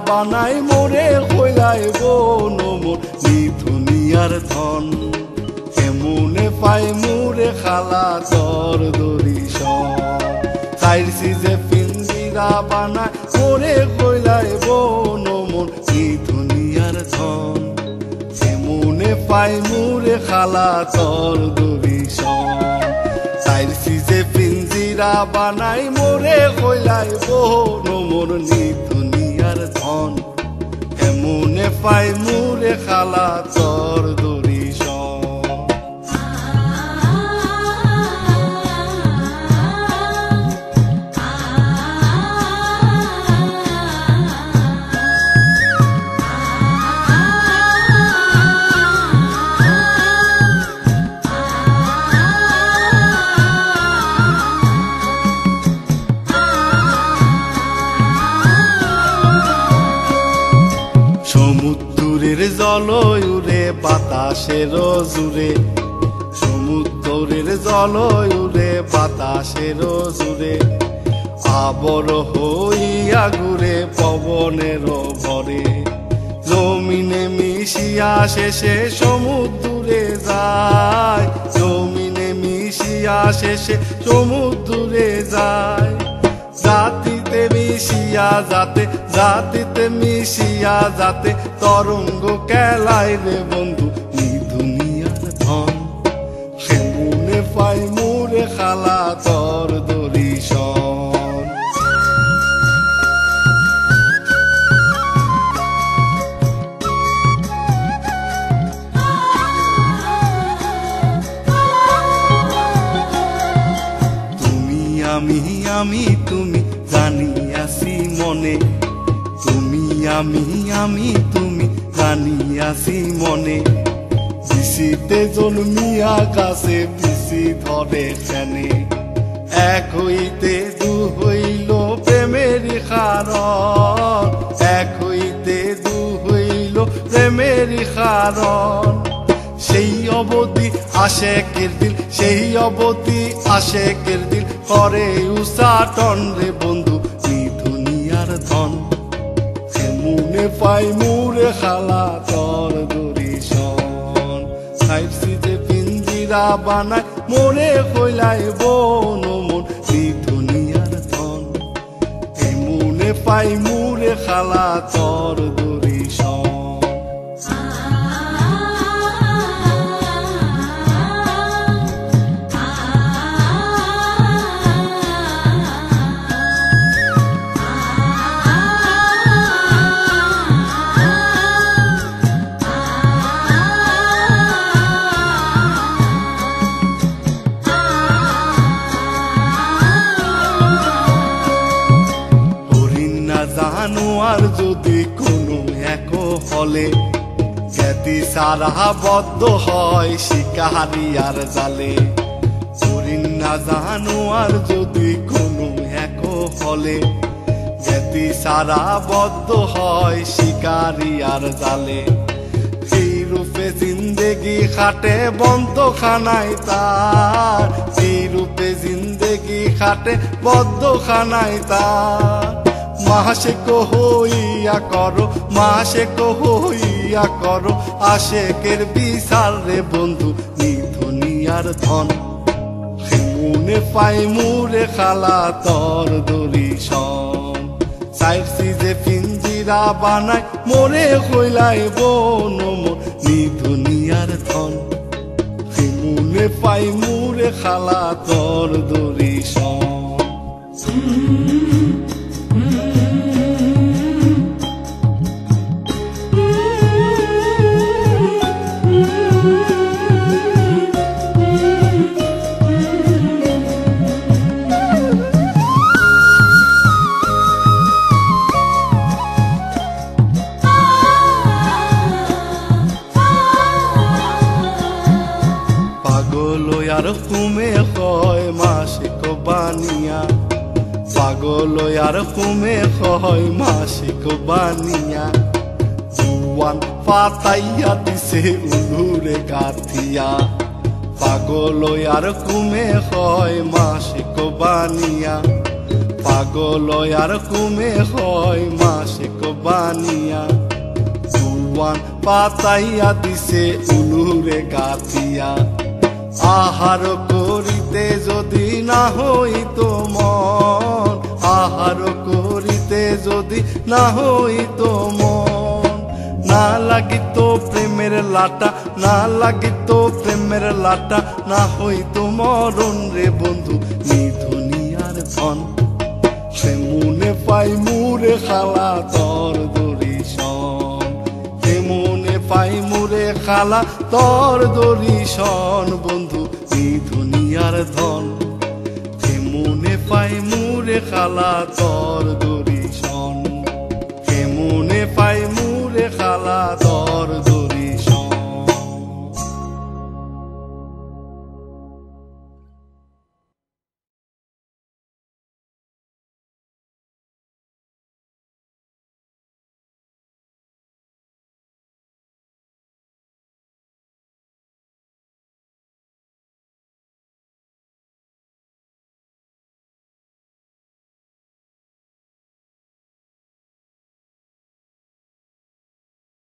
বানাই মোরে কইলাই বন মোর নি দুনিয়ার ধন এমনে পাই মোরে খালা তোর দরিস চাইছি যে পিঞ্জিরা বানাই মোরে কইলাই বন মোর নি দুনিয়ার ধন এমনে পাই মোরে খালা তোর দরিস চাইছি যে পিঞ্জিরা বানাই মোরে কইলাই বন মোর নি ধন এমনে পাই মোরে খালা তোর দরিস সমুদ্রের জল উড়ে বাতাসের জুড়ে সমুদ্রের জল উড়ে বাতাসের জুড়ে আবর হইয়া ঘুরে পবনের ভরে জমিনে মিশিয়া শেষে সমুদ্রে যায় জমিনে মিশিয়া শেষে সমুদ্রে যায় জাতিতে মিশিয়া যাতে জাতিতে মিশিয়া যাতে তরঙ্গ খেলায় রে বন্ধু নি দুনিয়ার ধন সেমনে পাই মোরে খালা তোর দরিস আমি তুমি জানিয়াছি মনে তুমি আমি তুমি জানিয়াছি মনে বিশিতে জন্মিয়া গাছে বিশি ধরে ফেনে এক হইতে দু হইল প্রেমের কারণ এক হইতে দু হইল প্রেমের কারণ সেই অবধি আশেকের দিল সেই অবধি আশেকের দিল করে উচাটন রে বন্ধু নি দুনিয়ার ধন এমনে পাই মোরে খালা তোর দরিস চাইছি যে পিঞ্জিরা বানাই মোরে কইলাই বন মন নি দুনিয়ার ধন এমনে পাই মোরে খালা তোর দরিস জানোয়ার যদি কোনো এক হলে খ্যাতি সারা বদ্ধ হয় শিকারিয়ার জালে হরিণ না জানোয়ার যদি কোনো এক হলে খ্যাতি সারা বদ্ধ হয় শিকারিয়ার জালে এই রূপে জিন্দেগি খাটে বন্ধখানায় তার এই রূপে জিন্দেগি খাটে বদ্ধখানায় তার মাসেক হইয়া করো মাসেক হইয়া করো আশেকের বিচার রে বন্ধু নি দুনিয়ার ধন সেমনে পাই মোরে খালা তোর দরিস চাইছি যে পিঞ্জিরা বানাই মোরে কইলাই বন মোর নি দুনিয়ার ধন সেমনে পাই মোরে খালা তোর দরিস আর কুমে হয় মাসিক বানিয়া পাগল আর কুমে হয় মাসিক বানিয়া জুয়ান পাতাইয়া দিছে উলুরে গাথিয়া পাগল আর কুমে হয় মাসিক বানিয়া পাগল আর কুমে হয় মাসিক বানিয়া জুয়ান পাতাইয়া দিছে উলুরে গাথিয়া আহার করিতে যদি না হইতো মন আহার করিতে যদি না হইতো মন না লাগিত প্রেমের লাটা না লাগিত প্রেমের লাটা না হইতো মরণ রে বন্ধু নিধুনিয়ার ধন সে মনে পাই মুরে খালা তোর দরিশন সে মনে পাই মুরে খালা তোর দরিশন বন্ধু নিধুনিয়ার ধন সে মনে পাই মুরে খালা তোর দরিশন সে মনে পাই মুরে খালা তোর